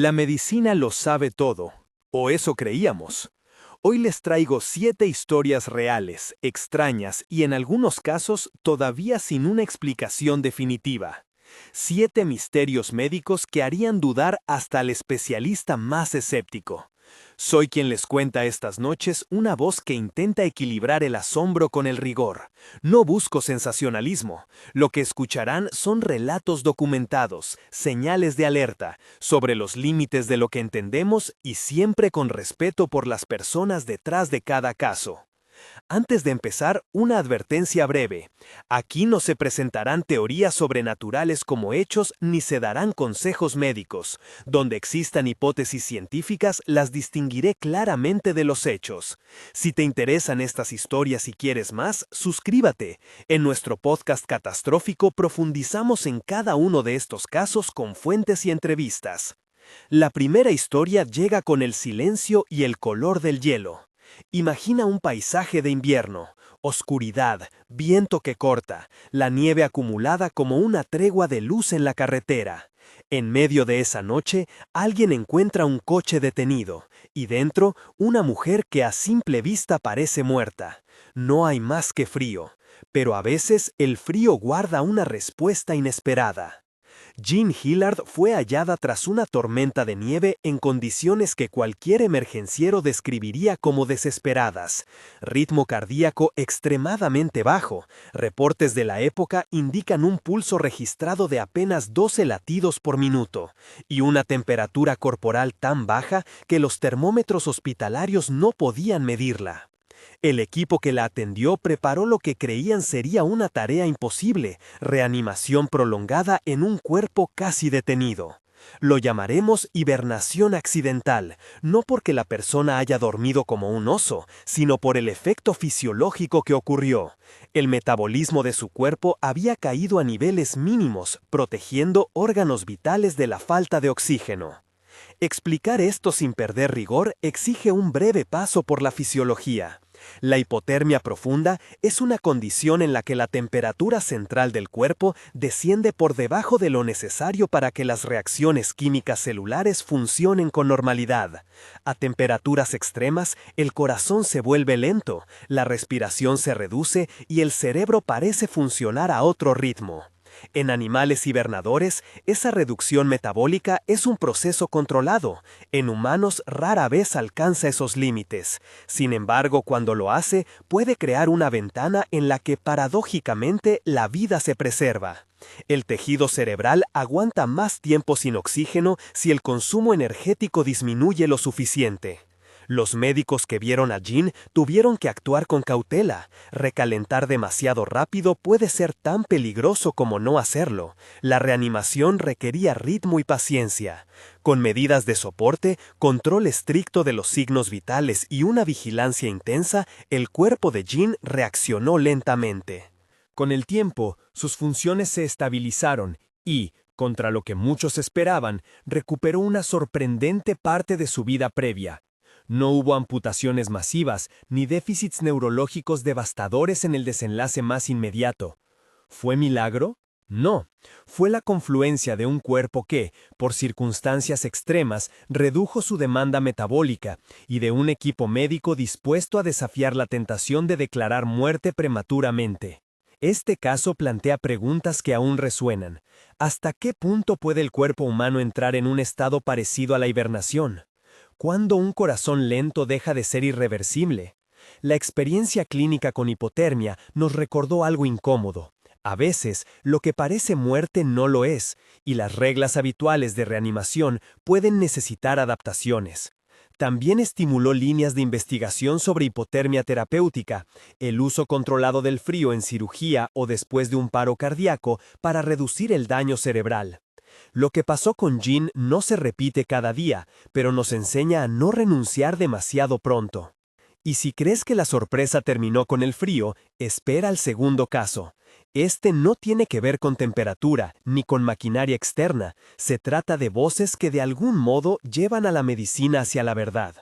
La medicina lo sabe todo, o eso creíamos. Hoy les traigo 7 historias reales, extrañas y en algunos casos todavía sin una explicación definitiva. 7 misterios médicos que harían dudar hasta al especialista más escéptico. Soy quien les cuenta estas noches una voz que intenta equilibrar el asombro con el rigor. No busco sensacionalismo. Lo que escucharán son relatos documentados, señales de alerta, sobre los límites de lo que entendemos y siempre con respeto por las personas detrás de cada caso. Antes de empezar, una advertencia breve. Aquí no se presentarán teorías sobrenaturales como hechos ni se darán consejos médicos. Donde existan hipótesis científicas, las distinguiré claramente de los hechos. Si te interesan estas historias y quieres más, suscríbete. En nuestro podcast catastrófico profundizamos en cada uno de estos casos con fuentes y entrevistas. La primera historia llega con el silencio y el color del hielo. Imagina un paisaje de invierno, oscuridad, viento que corta, la nieve acumulada como una tregua de luz en la carretera. En medio de esa noche, alguien encuentra un coche detenido, y dentro, una mujer que a simple vista parece muerta. No hay más que frío, pero a veces el frío guarda una respuesta inesperada. Jean Hillard fue hallada tras una tormenta de nieve en condiciones que cualquier emergenciero describiría como desesperadas. Ritmo cardíaco extremadamente bajo. Reportes de la época indican un pulso registrado de apenas 12 latidos por minuto y una temperatura corporal tan baja que los termómetros hospitalarios no podían medirla. El equipo que la atendió preparó lo que creían sería una tarea imposible, reanimación prolongada en un cuerpo casi detenido. Lo llamaremos hibernación accidental, no porque la persona haya dormido como un oso, sino por el efecto fisiológico que ocurrió. El metabolismo de su cuerpo había caído a niveles mínimos, protegiendo órganos vitales de la falta de oxígeno. Explicar esto sin perder rigor exige un breve paso por la fisiología. La hipotermia profunda es una condición en la que la temperatura central del cuerpo desciende por debajo de lo necesario para que las reacciones químicas celulares funcionen con normalidad. A temperaturas extremas, el corazón se vuelve lento, la respiración se reduce y el cerebro parece funcionar a otro ritmo. En animales hibernadores, esa reducción metabólica es un proceso controlado. En humanos rara vez alcanza esos límites. Sin embargo, cuando lo hace, puede crear una ventana en la que paradójicamente la vida se preserva. El tejido cerebral aguanta más tiempo sin oxígeno si el consumo energético disminuye lo suficiente. Los médicos que vieron a Jean tuvieron que actuar con cautela. Recalentar demasiado rápido puede ser tan peligroso como no hacerlo. La reanimación requería ritmo y paciencia. Con medidas de soporte, control estricto de los signos vitales y una vigilancia intensa, el cuerpo de Jean reaccionó lentamente. Con el tiempo, sus funciones se estabilizaron y, contra lo que muchos esperaban, recuperó una sorprendente parte de su vida previa. No hubo amputaciones masivas ni déficits neurológicos devastadores en el desenlace más inmediato. ¿Fue milagro? No. Fue la confluencia de un cuerpo que, por circunstancias extremas, redujo su demanda metabólica y de un equipo médico dispuesto a desafiar la tentación de declarar muerte prematuramente. Este caso plantea preguntas que aún resuenan. ¿Hasta qué punto puede el cuerpo humano entrar en un estado parecido a la hibernación? ¿Cuándo un corazón lento deja de ser irreversible? La experiencia clínica con hipotermia nos recordó algo incómodo. A veces, lo que parece muerte no lo es, y las reglas habituales de reanimación pueden necesitar adaptaciones. También estimuló líneas de investigación sobre hipotermia terapéutica, el uso controlado del frío en cirugía o después de un paro cardíaco para reducir el daño cerebral. Lo que pasó con Jean no se repite cada día, pero nos enseña a no renunciar demasiado pronto. Y si crees que la sorpresa terminó con el frío, espera al segundo caso. Este no tiene que ver con temperatura ni con maquinaria externa, se trata de voces que de algún modo llevan a la medicina hacia la verdad.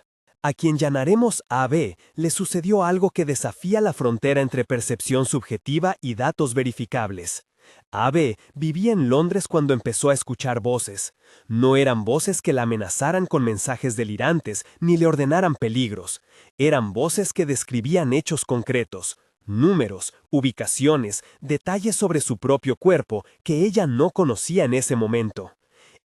A quien llamaremos AB le sucedió algo que desafía la frontera entre percepción subjetiva y datos verificables. AB vivía en Londres cuando empezó a escuchar voces. No eran voces que la amenazaran con mensajes delirantes ni le ordenaran peligros. Eran voces que describían hechos concretos, números, ubicaciones, detalles sobre su propio cuerpo que ella no conocía en ese momento.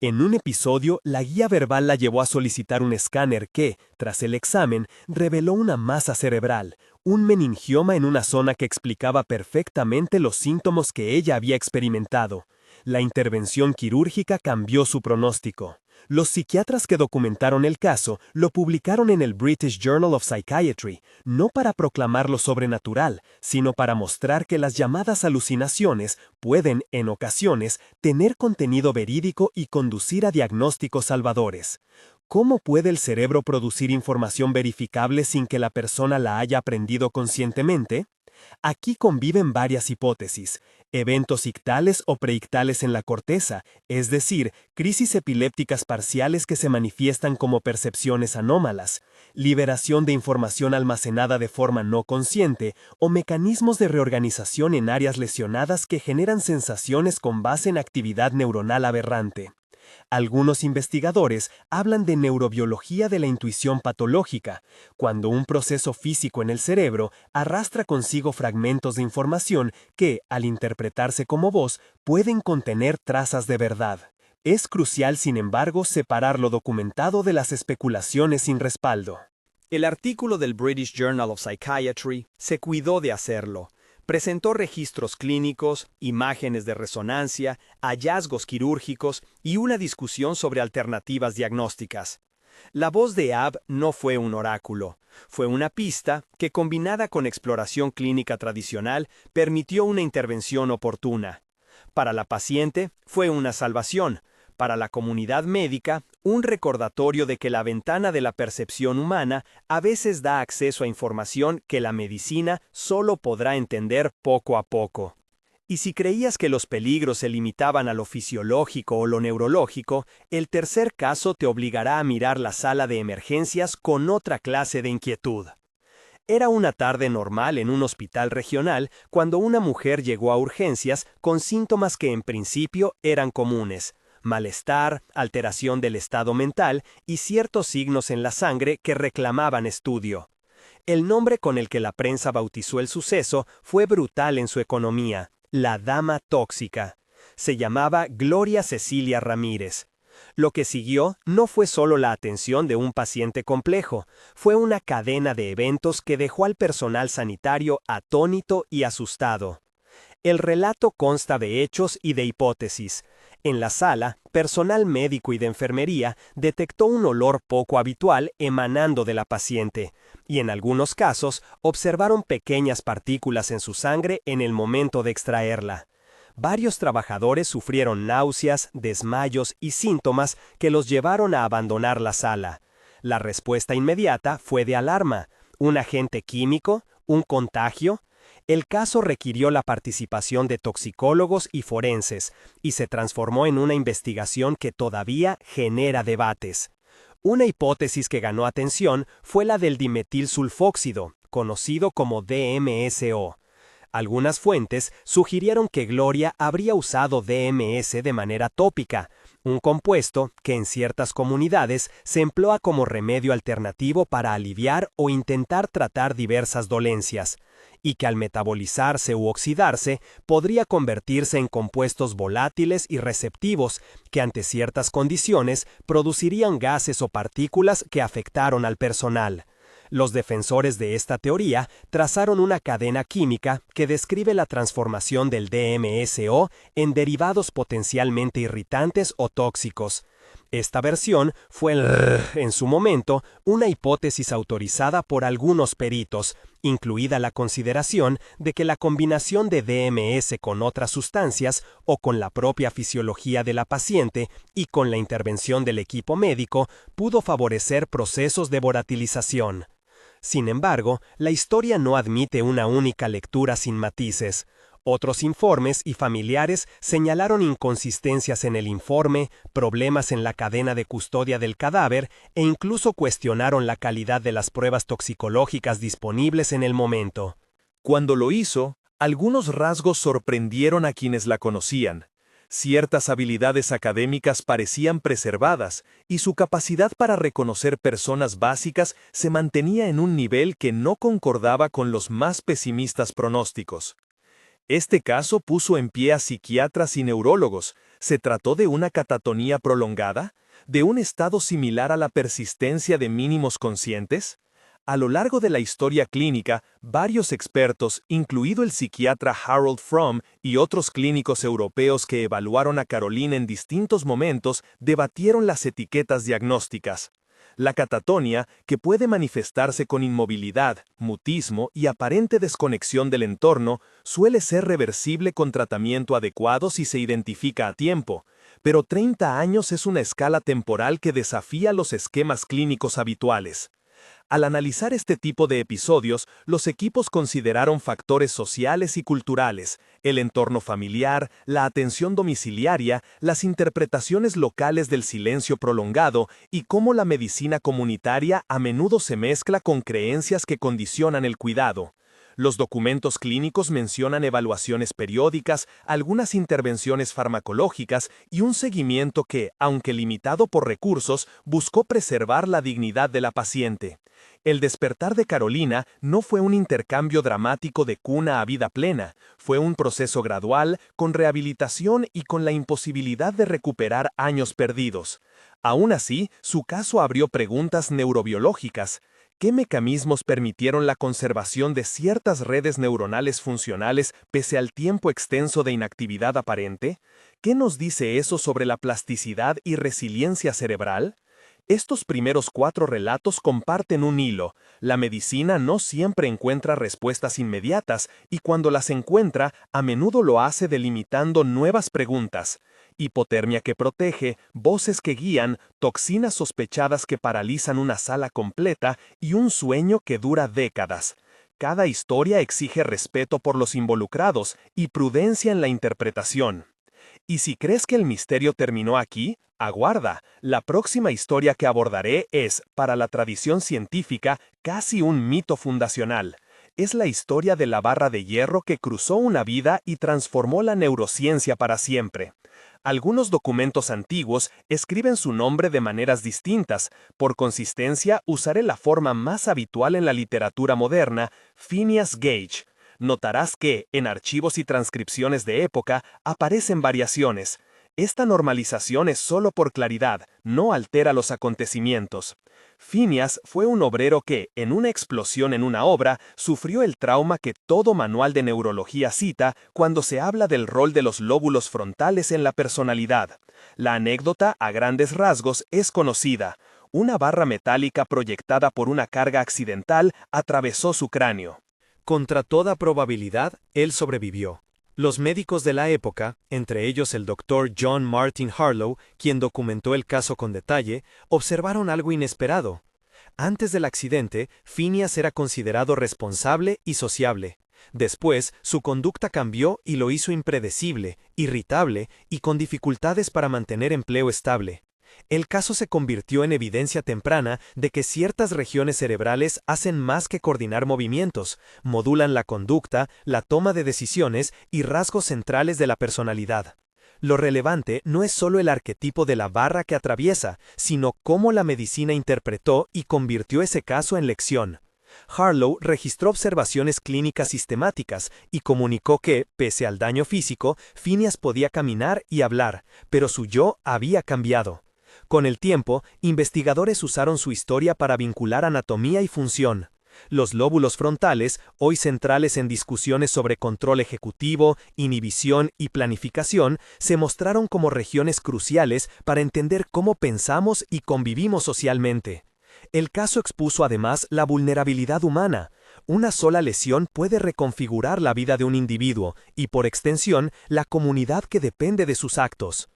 En un episodio, la guía verbal la llevó a solicitar un escáner que, tras el examen, reveló una masa cerebral, un meningioma en una zona que explicaba perfectamente los síntomas que ella había experimentado. La intervención quirúrgica cambió su pronóstico. Los psiquiatras que documentaron el caso lo publicaron en el British Journal of Psychiatry, no para proclamar lo sobrenatural, sino para mostrar que las llamadas alucinaciones pueden, en ocasiones, tener contenido verídico y conducir a diagnósticos salvadores. ¿Cómo puede el cerebro producir información verificable sin que la persona la haya aprendido conscientemente? Aquí conviven varias hipótesis: eventos ictales o preictales en la corteza, es decir, crisis epilépticas parciales que se manifiestan como percepciones anómalas, liberación de información almacenada de forma no consciente o mecanismos de reorganización en áreas lesionadas que generan sensaciones con base en actividad neuronal aberrante. Algunos investigadores hablan de neurobiología de la intuición patológica, cuando un proceso físico en el cerebro arrastra consigo fragmentos de información que, al interpretarse como voz, pueden contener trazas de verdad. Es crucial, sin embargo, separar lo documentado de las especulaciones sin respaldo. El artículo del British Journal of Psychiatry se cuidó de hacerlo. Presentó registros clínicos, imágenes de resonancia, hallazgos quirúrgicos y una discusión sobre alternativas diagnósticas. La voz de AB no fue un oráculo, fue una pista que, combinada con exploración clínica tradicional, permitió una intervención oportuna. Para la paciente, fue una salvación. Para la comunidad médica, un recordatorio de que la ventana de la percepción humana a veces da acceso a información que la medicina solo podrá entender poco a poco. Y si creías que los peligros se limitaban a lo fisiológico o lo neurológico, el tercer caso te obligará a mirar la sala de emergencias con otra clase de inquietud. Era una tarde normal en un hospital regional cuando una mujer llegó a urgencias con síntomas que en principio eran comunes: malestar, alteración del estado mental y ciertos signos en la sangre que reclamaban estudio. El nombre con el que la prensa bautizó el suceso fue brutal en su economía: la dama tóxica. Se llamaba Gloria Cecilia Ramírez. Lo que siguió no fue solo la atención de un paciente complejo, fue una cadena de eventos que dejó al personal sanitario atónito y asustado. El relato consta de hechos y de hipótesis. En la sala, personal médico y de enfermería detectó un olor poco habitual emanando de la paciente, y en algunos casos observaron pequeñas partículas en su sangre en el momento de extraerla. Varios trabajadores sufrieron náuseas, desmayos y síntomas que los llevaron a abandonar la sala. La respuesta inmediata fue de alarma: ¿un agente químico? ¿Un contagio? El caso requirió la participación de toxicólogos y forenses, y se transformó en una investigación que todavía genera debates. Una hipótesis que ganó atención fue la del dimetilsulfóxido, conocido como DMSO. Algunas fuentes sugirieron que Gloria habría usado DMS de manera tópica, un compuesto que en ciertas comunidades se emplea como remedio alternativo para aliviar o intentar tratar diversas dolencias, y que al metabolizarse u oxidarse podría convertirse en compuestos volátiles y receptivos que ante ciertas condiciones producirían gases o partículas que afectaron al personal. Los defensores de esta teoría trazaron una cadena química que describe la transformación del DMSO en derivados potencialmente irritantes o tóxicos. Esta versión fue, en su momento, una hipótesis autorizada por algunos peritos, incluida la consideración de que la combinación de DMS con otras sustancias o con la propia fisiología de la paciente y con la intervención del equipo médico pudo favorecer procesos de volatilización. Sin embargo, la historia no admite una única lectura sin matices. Otros informes y familiares señalaron inconsistencias en el informe, problemas en la cadena de custodia del cadáver e incluso cuestionaron la calidad de las pruebas toxicológicas disponibles en el momento. Cuando lo hizo, Algunos rasgos sorprendieron a quienes la conocían. Ciertas habilidades académicas parecían preservadas, y su capacidad para reconocer personas básicas se mantenía en un nivel que no concordaba con los más pesimistas pronósticos. Este caso puso en pie a psiquiatras y neurólogos. ¿Se trató de una catatonía prolongada? ¿De un estado similar a la persistencia de mínimos conscientes? A lo largo de la historia clínica, varios expertos, incluido el psiquiatra Harold Fromm y otros clínicos europeos que evaluaron a Caroline en distintos momentos, debatieron las etiquetas diagnósticas. La catatonia, que puede manifestarse con inmovilidad, mutismo y aparente desconexión del entorno, suele ser reversible con tratamiento adecuado si se identifica a tiempo, pero 30 años es una escala temporal que desafía los esquemas clínicos habituales. Al analizar este tipo de episodios, los equipos consideraron factores sociales y culturales, el entorno familiar, la atención domiciliaria, las interpretaciones locales del silencio prolongado y cómo la medicina comunitaria a menudo se mezcla con creencias que condicionan el cuidado. Los documentos clínicos mencionan evaluaciones periódicas, algunas intervenciones farmacológicas y un seguimiento que, aunque limitado por recursos, buscó preservar la dignidad de la paciente. El despertar de Carolina no fue un intercambio dramático de cuna a vida plena, fue un proceso gradual, con rehabilitación y con la imposibilidad de recuperar años perdidos. Aún así, su caso abrió preguntas neurobiológicas. ¿Qué mecanismos permitieron la conservación de ciertas redes neuronales funcionales pese al tiempo extenso de inactividad aparente? ¿Qué nos dice eso sobre la plasticidad y resiliencia cerebral? Estos primeros 4 relatos comparten un hilo. La medicina no siempre encuentra respuestas inmediatas y cuando las encuentra, a menudo lo hace delimitando nuevas preguntas. Hipotermia que protege, voces que guían, toxinas sospechadas que paralizan una sala completa y un sueño que dura décadas. Cada historia exige respeto por los involucrados y prudencia en la interpretación. Y si crees que el misterio terminó aquí, aguarda. La próxima historia que abordaré es, para la tradición científica, casi un mito fundacional. Es la historia de la barra de hierro que cruzó una vida y transformó la neurociencia para siempre. Algunos documentos antiguos escriben su nombre de maneras distintas. Por consistencia, usaré la forma más habitual en la literatura moderna, Phineas Gage. Notarás que, en archivos y transcripciones de época, aparecen variaciones. Esta normalización es solo por claridad, no altera los acontecimientos. Phineas fue un obrero que, en una explosión en una obra, sufrió el trauma que todo manual de neurología cita cuando se habla del rol de los lóbulos frontales en la personalidad. La anécdota, a grandes rasgos, es conocida. Una barra metálica proyectada por una carga accidental atravesó su cráneo. Contra toda probabilidad, él sobrevivió. Los médicos de la época, entre ellos el doctor John Martin Harlow, quien documentó el caso con detalle, observaron algo inesperado. Antes del accidente, Phineas era considerado responsable y sociable. Después, su conducta cambió y lo hizo impredecible, irritable y con dificultades para mantener empleo estable. El caso se convirtió en evidencia temprana de que ciertas regiones cerebrales hacen más que coordinar movimientos, modulan la conducta, la toma de decisiones y rasgos centrales de la personalidad. Lo relevante no es solo el arquetipo de la barra que atraviesa, sino cómo la medicina interpretó y convirtió ese caso en lección. Harlow registró observaciones clínicas sistemáticas y comunicó que, pese al daño físico, Phineas podía caminar y hablar, pero su yo había cambiado. Con el tiempo, investigadores usaron su historia para vincular anatomía y función. Los lóbulos frontales, hoy centrales en discusiones sobre control ejecutivo, inhibición y planificación, se mostraron como regiones cruciales para entender cómo pensamos y convivimos socialmente. El caso expuso además la vulnerabilidad humana. Una sola lesión puede reconfigurar la vida de un individuo y, por extensión, la comunidad que depende de sus actos.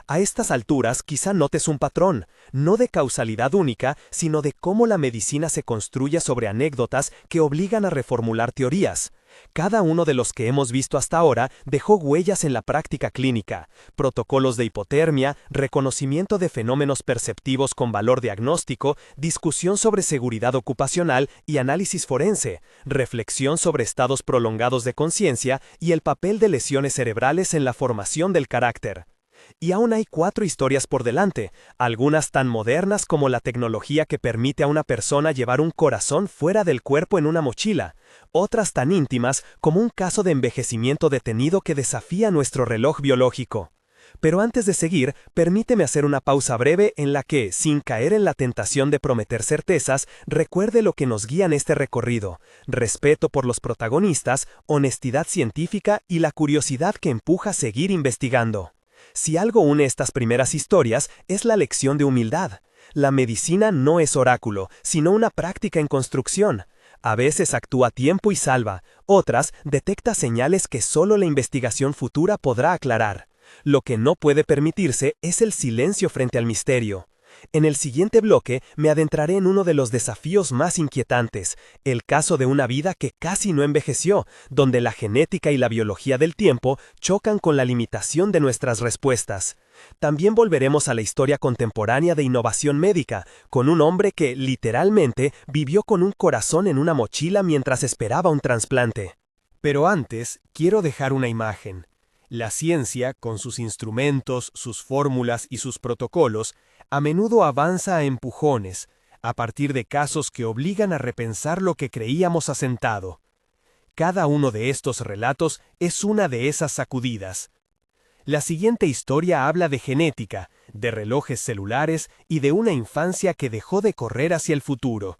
A estas alturas quizá notes un patrón, no de causalidad única, sino de cómo la medicina se construye sobre anécdotas que obligan a reformular teorías. Cada uno de los que hemos visto hasta ahora dejó huellas en la práctica clínica, protocolos de hipotermia, reconocimiento de fenómenos perceptivos con valor diagnóstico, discusión sobre seguridad ocupacional y análisis forense, reflexión sobre estados prolongados de conciencia y el papel de lesiones cerebrales en la formación del carácter. Y aún hay 4 historias por delante, algunas tan modernas como la tecnología que permite a una persona llevar un corazón fuera del cuerpo en una mochila, otras tan íntimas como un caso de envejecimiento detenido que desafía nuestro reloj biológico. Pero antes de seguir, permíteme hacer una pausa breve en la que, sin caer en la tentación de prometer certezas, recuerde lo que nos guía en este recorrido: respeto por los protagonistas, honestidad científica y la curiosidad que empuja a seguir investigando. Si algo une estas primeras historias, es la lección de humildad. La medicina no es oráculo, sino una práctica en construcción. A veces actúa a tiempo y salva, otras detecta señales que solo la investigación futura podrá aclarar. Lo que no puede permitirse es el silencio frente al misterio. En el siguiente bloque me adentraré en uno de los desafíos más inquietantes, el caso de una vida que casi no envejeció, donde la genética y la biología del tiempo chocan con la limitación de nuestras respuestas. También volveremos a la historia contemporánea de innovación médica, con un hombre que, literalmente, vivió con un corazón en una mochila mientras esperaba un trasplante. Pero antes, quiero dejar una imagen. La ciencia, con sus instrumentos, sus fórmulas y sus protocolos, a menudo avanza a empujones, a partir de casos que obligan a repensar lo que creíamos asentado. Cada uno de estos relatos es una de esas sacudidas. La siguiente historia habla de genética, de relojes celulares y de una infancia que dejó de correr hacia el futuro.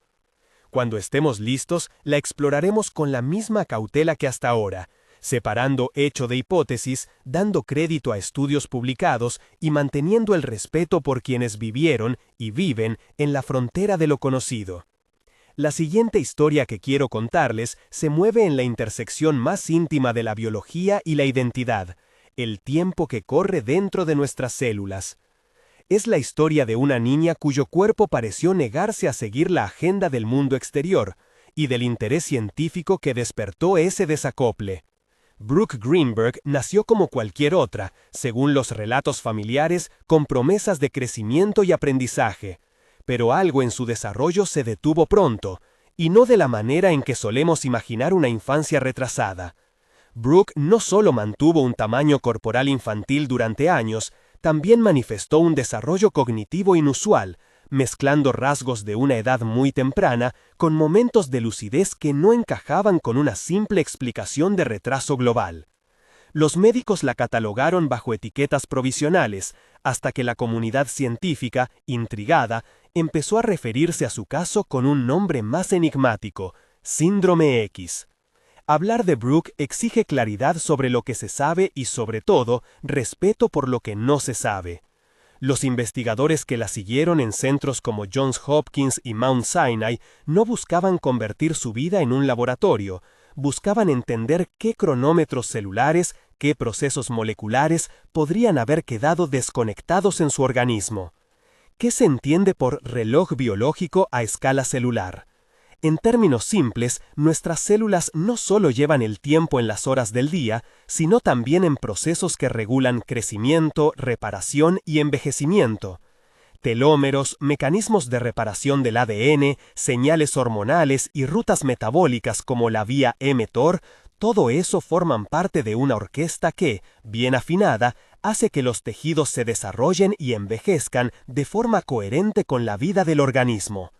Cuando estemos listos, la exploraremos con la misma cautela que hasta ahora, separando hecho de hipótesis, dando crédito a estudios publicados y manteniendo el respeto por quienes vivieron y viven en la frontera de lo conocido. La siguiente historia que quiero contarles se mueve en la intersección más íntima de la biología y la identidad, el tiempo que corre dentro de nuestras células. Es la historia de una niña cuyo cuerpo pareció negarse a seguir la agenda del mundo exterior y del interés científico que despertó ese desacople. Brooke Greenberg nació como cualquier otra, según los relatos familiares, con promesas de crecimiento y aprendizaje, pero algo en su desarrollo se detuvo pronto, y no de la manera en que solemos imaginar una infancia retrasada. Brooke no solo mantuvo un tamaño corporal infantil durante años, también manifestó un desarrollo cognitivo inusual, mezclando rasgos de una edad muy temprana con momentos de lucidez que no encajaban con una simple explicación de retraso global. Los médicos la catalogaron bajo etiquetas provisionales, hasta que la comunidad científica, intrigada, empezó a referirse a su caso con un nombre más enigmático: Síndrome X. Hablar de Brooke exige claridad sobre lo que se sabe y, sobre todo, respeto por lo que no se sabe. Los investigadores que la siguieron en centros como Johns Hopkins y Mount Sinai no buscaban convertir su vida en un laboratorio, buscaban entender qué cronómetros celulares, qué procesos moleculares podrían haber quedado desconectados en su organismo. ¿Qué se entiende por reloj biológico a escala celular? En términos simples, nuestras células no solo llevan el tiempo en las horas del día, sino también en procesos que regulan crecimiento, reparación y envejecimiento. Telómeros, mecanismos de reparación del ADN, señales hormonales y rutas metabólicas como la vía mTOR, todo eso forman parte de una orquesta que, bien afinada, hace que los tejidos se desarrollen y envejezcan de forma coherente con la vida del organismo.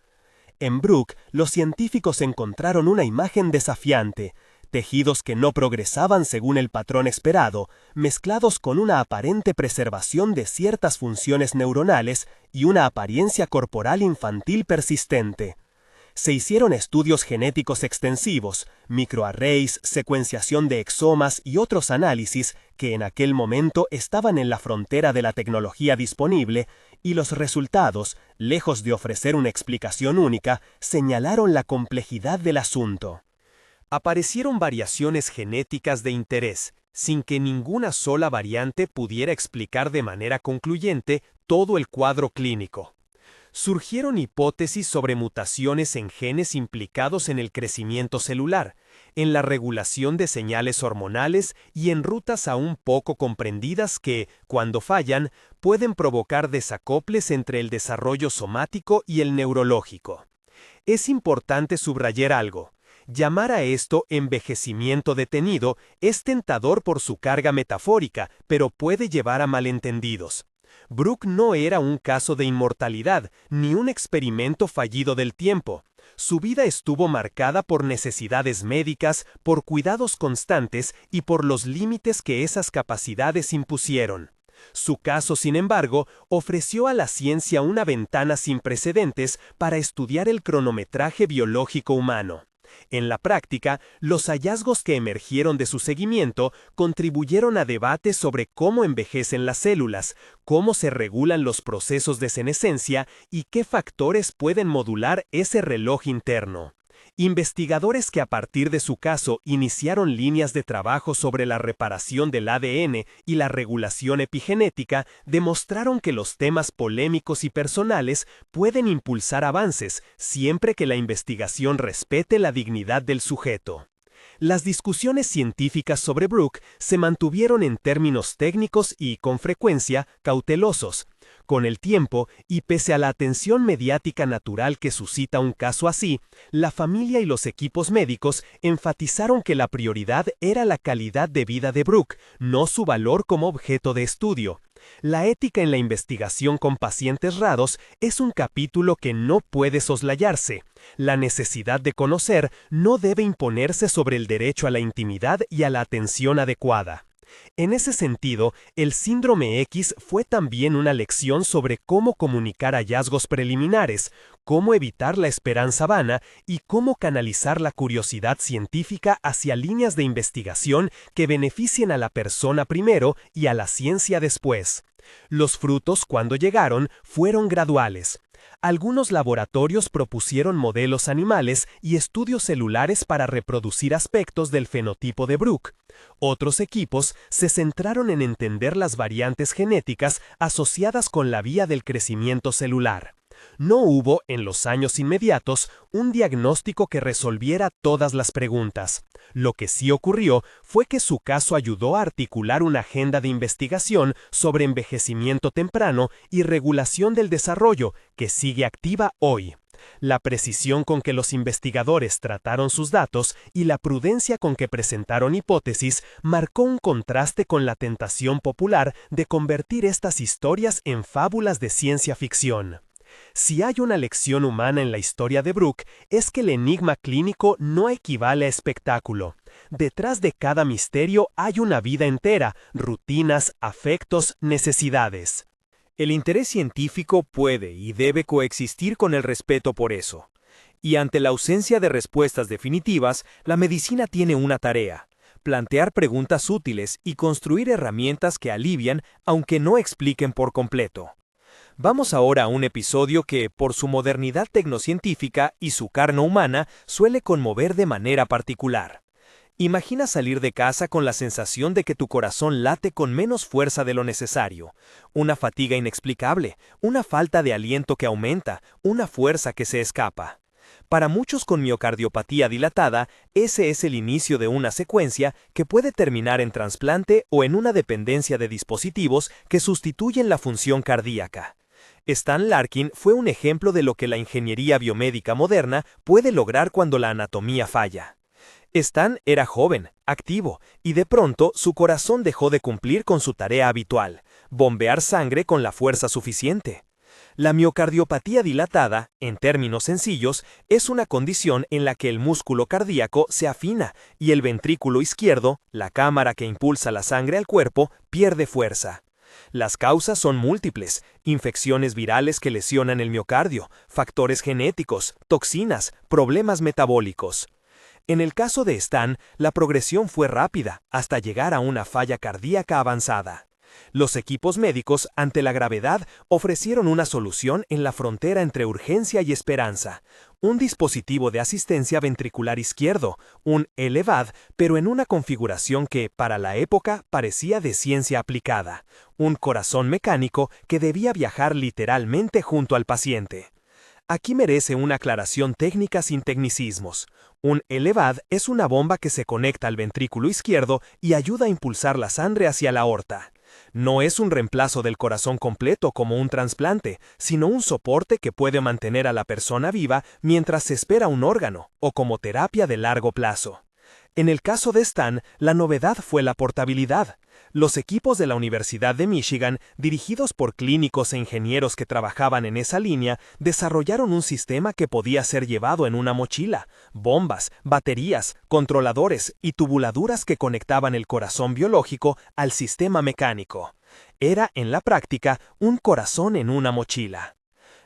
En Brooke, los científicos encontraron una imagen desafiante: tejidos que no progresaban según el patrón esperado, mezclados con una aparente preservación de ciertas funciones neuronales y una apariencia corporal infantil persistente. Se hicieron estudios genéticos extensivos, microarrays, secuenciación de exomas y otros análisis que en aquel momento estaban en la frontera de la tecnología disponible, y los resultados, lejos de ofrecer una explicación única, señalaron la complejidad del asunto. Aparecieron variaciones genéticas de interés, sin que ninguna sola variante pudiera explicar de manera concluyente todo el cuadro clínico. Surgieron hipótesis sobre mutaciones en genes implicados en el crecimiento celular, en la regulación de señales hormonales y en rutas aún poco comprendidas que, cuando fallan, pueden provocar desacoples entre el desarrollo somático y el neurológico. Es importante subrayar algo. Llamar a esto envejecimiento detenido es tentador por su carga metafórica, pero puede llevar a malentendidos. Brooke no era un caso de inmortalidad, ni un experimento fallido del tiempo. Su vida estuvo marcada por necesidades médicas, por cuidados constantes y por los límites que esas capacidades impusieron. Su caso, sin embargo, ofreció a la ciencia una ventana sin precedentes para estudiar el cronometraje biológico humano. En la práctica, los hallazgos que emergieron de su seguimiento contribuyeron a debates sobre cómo envejecen las células, cómo se regulan los procesos de senescencia y qué factores pueden modular ese reloj interno. Investigadores que a partir de su caso iniciaron líneas de trabajo sobre la reparación del ADN y la regulación epigenética demostraron que los temas polémicos y personales pueden impulsar avances siempre que la investigación respete la dignidad del sujeto. Las discusiones científicas sobre Brooke se mantuvieron en términos técnicos y, con frecuencia, cautelosos. Con el tiempo, y pese a la atención mediática natural que suscita un caso así, la familia y los equipos médicos enfatizaron que la prioridad era la calidad de vida de Brooke, no su valor como objeto de estudio. La ética en la investigación con pacientes raros es un capítulo que no puede soslayarse. La necesidad de conocer no debe imponerse sobre el derecho a la intimidad y a la atención adecuada. En ese sentido, el síndrome X fue también una lección sobre cómo comunicar hallazgos preliminares, cómo evitar la esperanza vana y cómo canalizar la curiosidad científica hacia líneas de investigación que beneficien a la persona primero y a la ciencia después. Los frutos, cuando llegaron, fueron graduales. Algunos laboratorios propusieron modelos animales y estudios celulares para reproducir aspectos del fenotipo de Brooke. Otros equipos se centraron en entender las variantes genéticas asociadas con la vía del crecimiento celular. No hubo, en los años inmediatos, un diagnóstico que resolviera todas las preguntas. Lo que sí ocurrió fue que su caso ayudó a articular una agenda de investigación sobre envejecimiento temprano y regulación del desarrollo, que sigue activa hoy. La precisión con que los investigadores trataron sus datos y la prudencia con que presentaron hipótesis marcó un contraste con la tentación popular de convertir estas historias en fábulas de ciencia ficción. Si hay una lección humana en la historia de Brooke, es que el enigma clínico no equivale a espectáculo. Detrás de cada misterio hay una vida entera, rutinas, afectos, necesidades. El interés científico puede y debe coexistir con el respeto por eso. Y ante la ausencia de respuestas definitivas, la medicina tiene una tarea: plantear preguntas útiles y construir herramientas que alivian, aunque no expliquen por completo. Vamos ahora a un episodio que, por su modernidad tecnocientífica y su carga humana, suele conmover de manera particular. Imagina salir de casa con la sensación de que tu corazón late con menos fuerza de lo necesario, una fatiga inexplicable, una falta de aliento que aumenta, una fuerza que se escapa. Para muchos con miocardiopatía dilatada, ese es el inicio de una secuencia que puede terminar en trasplante o en una dependencia de dispositivos que sustituyen la función cardíaca. Stan Larkin fue un ejemplo de lo que la ingeniería biomédica moderna puede lograr cuando la anatomía falla. Stan era joven, activo, y de pronto su corazón dejó de cumplir con su tarea habitual: bombear sangre con la fuerza suficiente. La miocardiopatía dilatada, en términos sencillos, es una condición en la que el músculo cardíaco se afina y el ventrículo izquierdo, la cámara que impulsa la sangre al cuerpo, pierde fuerza. Las causas son múltiples: infecciones virales que lesionan el miocardio, factores genéticos, toxinas, problemas metabólicos. En el caso de Stan, la progresión fue rápida, hasta llegar a una falla cardíaca avanzada. Los equipos médicos, ante la gravedad, ofrecieron una solución en la frontera entre urgencia y esperanza. Un dispositivo de asistencia ventricular izquierdo, un ELEVAD, pero en una configuración que, para la época, parecía de ciencia aplicada. Un corazón mecánico que debía viajar literalmente junto al paciente. Aquí merece una aclaración técnica sin tecnicismos. Un ELEVAD es una bomba que se conecta al ventrículo izquierdo y ayuda a impulsar la sangre hacia la aorta. No es un reemplazo del corazón completo como un trasplante, sino un soporte que puede mantener a la persona viva mientras se espera un órgano, o como terapia de largo plazo. En el caso de Stan, la novedad fue la portabilidad. Los equipos de la Universidad de Michigan, dirigidos por clínicos e ingenieros que trabajaban en esa línea, desarrollaron un sistema que podía ser llevado en una mochila, bombas, baterías, controladores y tubuladuras que conectaban el corazón biológico al sistema mecánico. Era, en la práctica, un corazón en una mochila.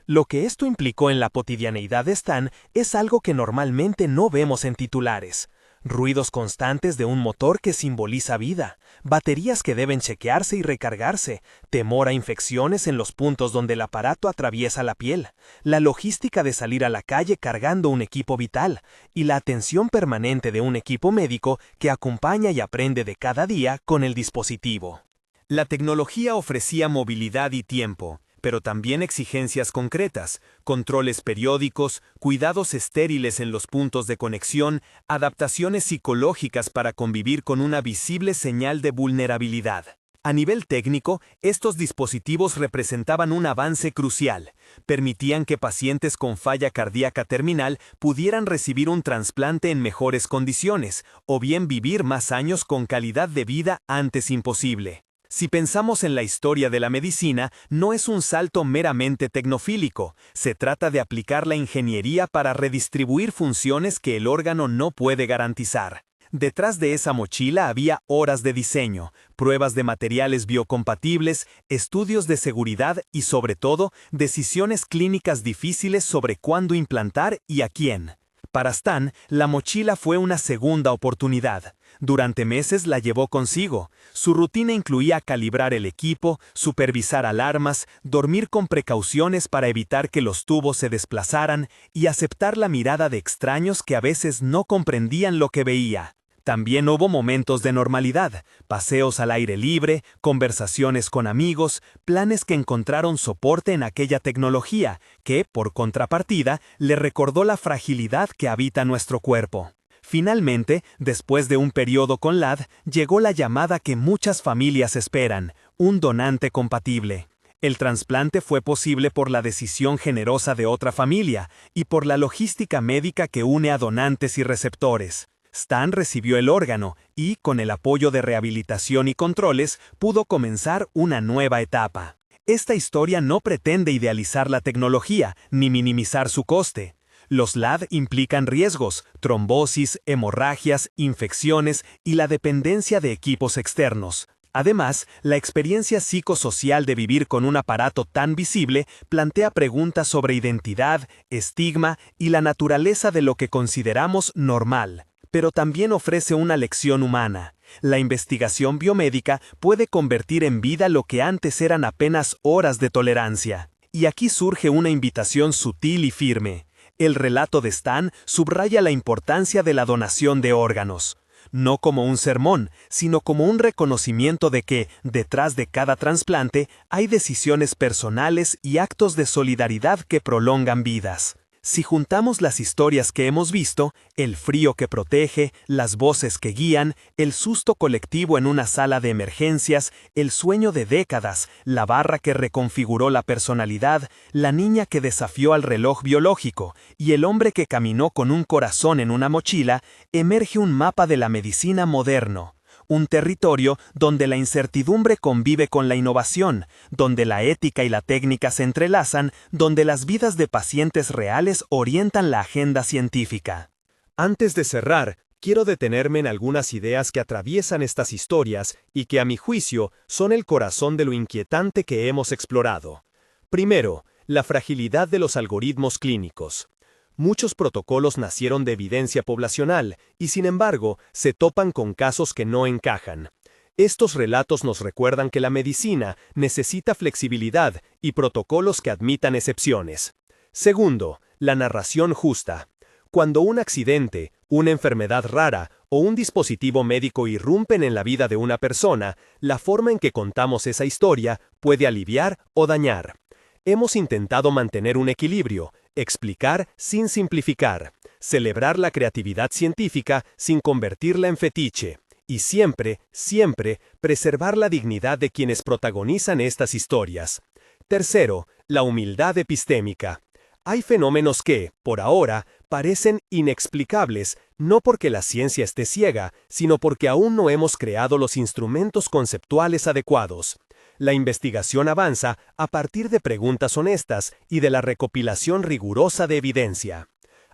Lo que esto implicó en la cotidianeidad de Stan es algo que normalmente no vemos en titulares. Ruidos constantes de un motor que simboliza vida, baterías que deben chequearse y recargarse, temor a infecciones en los puntos donde el aparato atraviesa la piel, la logística de salir a la calle cargando un equipo vital, y la atención permanente de un equipo médico que acompaña y aprende de cada día con el dispositivo. La tecnología ofrecía movilidad y tiempo, pero también exigencias concretas, controles periódicos, cuidados estériles en los puntos de conexión, adaptaciones psicológicas para convivir con una visible señal de vulnerabilidad. A nivel técnico, estos dispositivos representaban un avance crucial. Permitían que pacientes con falla cardíaca terminal pudieran recibir un trasplante en mejores condiciones, o bien vivir más años con calidad de vida antes imposible. Si pensamos en la historia de la medicina, no es un salto meramente tecnofílico, se trata de aplicar la ingeniería para redistribuir funciones que el órgano no puede garantizar. Detrás de esa mochila había horas de diseño, pruebas de materiales biocompatibles, estudios de seguridad y, sobre todo, decisiones clínicas difíciles sobre cuándo implantar y a quién. Para Stan, la mochila fue una segunda oportunidad. Durante meses la llevó consigo. Su rutina incluía calibrar el equipo, supervisar alarmas, dormir con precauciones para evitar que los tubos se desplazaran y aceptar la mirada de extraños que a veces no comprendían lo que veía. También hubo momentos de normalidad, paseos al aire libre, conversaciones con amigos, planes que encontraron soporte en aquella tecnología que, por contrapartida, le recordó la fragilidad que habita nuestro cuerpo. Finalmente, después de un periodo con LAD, llegó la llamada que muchas familias esperan, un donante compatible. El trasplante fue posible por la decisión generosa de otra familia y por la logística médica que une a donantes y receptores. Stan recibió el órgano y, con el apoyo de rehabilitación y controles, pudo comenzar una nueva etapa. Esta historia no pretende idealizar la tecnología ni minimizar su coste. Los LAD implican riesgos, trombosis, hemorragias, infecciones y la dependencia de equipos externos. Además, la experiencia psicosocial de vivir con un aparato tan visible plantea preguntas sobre identidad, estigma y la naturaleza de lo que consideramos normal. Pero también ofrece una lección humana. La investigación biomédica puede convertir en vida lo que antes eran apenas horas de tolerancia. Y aquí surge una invitación sutil y firme. El relato de Stan subraya la importancia de la donación de órganos. No como un sermón, sino como un reconocimiento de que, detrás de cada trasplante, hay decisiones personales y actos de solidaridad que prolongan vidas. Si juntamos las historias que hemos visto, el frío que protege, las voces que guían, el susto colectivo en una sala de emergencias, el sueño de décadas, la barra que reconfiguró la personalidad, la niña que desafió al reloj biológico y el hombre que caminó con un corazón en una mochila, emerge un mapa de la medicina moderno. Un territorio donde la incertidumbre convive con la innovación, donde la ética y la técnica se entrelazan, donde las vidas de pacientes reales orientan la agenda científica. Antes de cerrar, quiero detenerme en algunas ideas que atraviesan estas historias y que, a mi juicio, son el corazón de lo inquietante que hemos explorado. Primero, la fragilidad de los algoritmos clínicos. Muchos protocolos nacieron de evidencia poblacional y, sin embargo, se topan con casos que no encajan. Estos relatos nos recuerdan que la medicina necesita flexibilidad y protocolos que admitan excepciones. Segundo, la narración justa. Cuando un accidente, una enfermedad rara o un dispositivo médico irrumpen en la vida de una persona, la forma en que contamos esa historia puede aliviar o dañar. Hemos intentado mantener un equilibrio, explicar sin simplificar, celebrar la creatividad científica sin convertirla en fetiche, y siempre, siempre, preservar la dignidad de quienes protagonizan estas historias. Tercero, la humildad epistémica. Hay fenómenos que, por ahora, parecen inexplicables, no porque la ciencia esté ciega, sino porque aún no hemos creado los instrumentos conceptuales adecuados. La investigación avanza a partir de preguntas honestas y de la recopilación rigurosa de evidencia.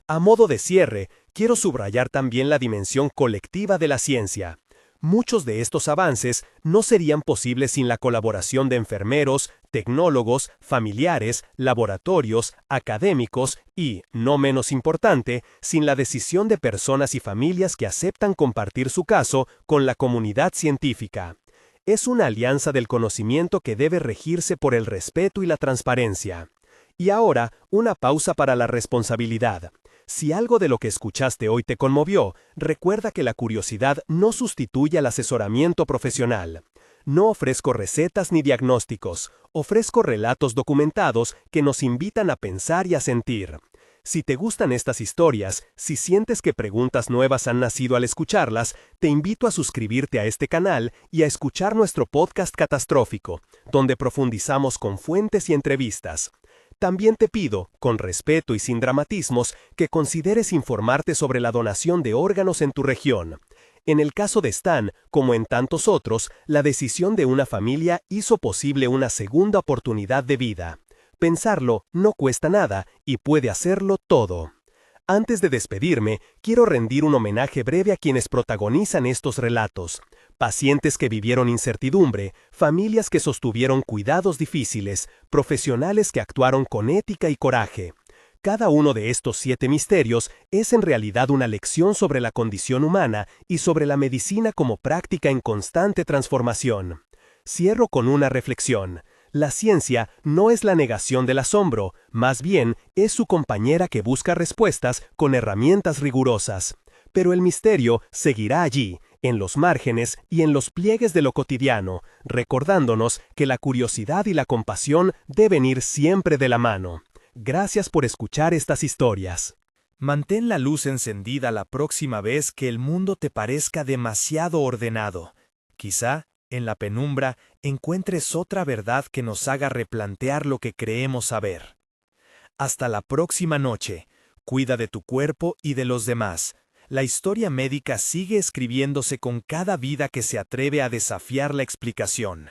A modo de cierre, quiero subrayar también la dimensión colectiva de la ciencia. Muchos de estos avances no serían posibles sin la colaboración de enfermeros, tecnólogos, familiares, laboratorios, académicos y, no menos importante, sin la decisión de personas y familias que aceptan compartir su caso con la comunidad científica. Es una alianza del conocimiento que debe regirse por el respeto y la transparencia. Y ahora, una pausa para la responsabilidad. Si algo de lo que escuchaste hoy te conmovió, recuerda que la curiosidad no sustituye al asesoramiento profesional. No ofrezco recetas ni diagnósticos, ofrezco relatos documentados que nos invitan a pensar y a sentir. Si te gustan estas historias, si sientes que preguntas nuevas han nacido al escucharlas, te invito a suscribirte a este canal y a escuchar nuestro podcast Catastrófico, donde profundizamos con fuentes y entrevistas. También te pido, con respeto y sin dramatismos, que consideres informarte sobre la donación de órganos en tu región. En el caso de Stan, como en tantos otros, la decisión de una familia hizo posible una segunda oportunidad de vida. Pensarlo no cuesta nada y puede hacerlo todo. Antes de despedirme, quiero rendir un homenaje breve a quienes protagonizan estos relatos. Pacientes que vivieron incertidumbre, familias que sostuvieron cuidados difíciles, profesionales que actuaron con ética y coraje. Cada uno de estos 7 misterios es en realidad una lección sobre la condición humana y sobre la medicina como práctica en constante transformación. Cierro con una reflexión. La ciencia no es la negación del asombro, más bien es su compañera que busca respuestas con herramientas rigurosas. Pero el misterio seguirá allí, en los márgenes y en los pliegues de lo cotidiano, recordándonos que la curiosidad y la compasión deben ir siempre de la mano. Gracias por escuchar estas historias. Mantén la luz encendida la próxima vez que el mundo te parezca demasiado ordenado. Quizá, en la penumbra, encuentres otra verdad que nos haga replantear lo que creemos saber. Hasta la próxima noche. Cuida de tu cuerpo y de los demás. La historia médica sigue escribiéndose con cada vida que se atreve a desafiar la explicación.